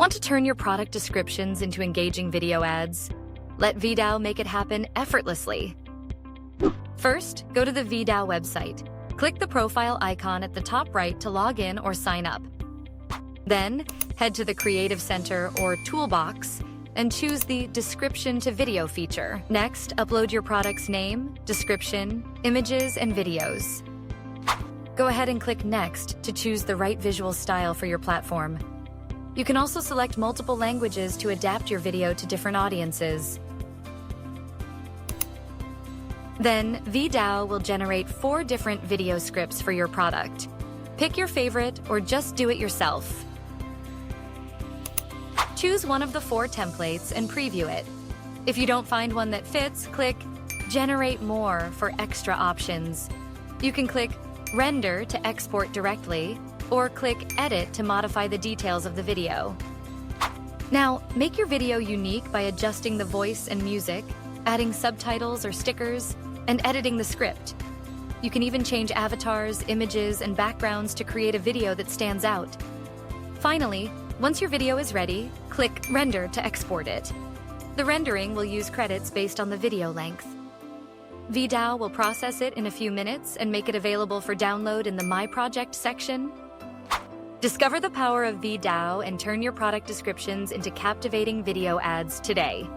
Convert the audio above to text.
Want to turn your product descriptions into engaging video ads? Let VidAU make it happen effortlessly. First, go to the VidAU website. Click the profile icon at the top right to log in or sign up. Then, head to the Creative Center or Toolbox and choose the Description to Video feature. Next, upload your product's name, description, images, and videos. Go ahead and click Next to choose the right visual style for your platform. You can also select multiple languages to adapt your video to different audiences. Then, VidAU will generate 4 different video scripts for your product. Pick your favorite or just do it yourself. Choose one of the 4 templates and preview it. If you don't find one that fits, click Generate More for extra options. You can click Render to export directly, or click Edit to modify the details of the video. Now, make your video unique by adjusting the voice and music, adding subtitles or stickers, and editing the script. You can even change avatars, images, and backgrounds to create a video that stands out. Finally, once your video is ready, click Render to export it. The rendering will use credits based on the video length. VidAU will process it in a few minutes and make it available for download in the My Project section. Discover the power of VidAU and turn your product descriptions into captivating video ads today.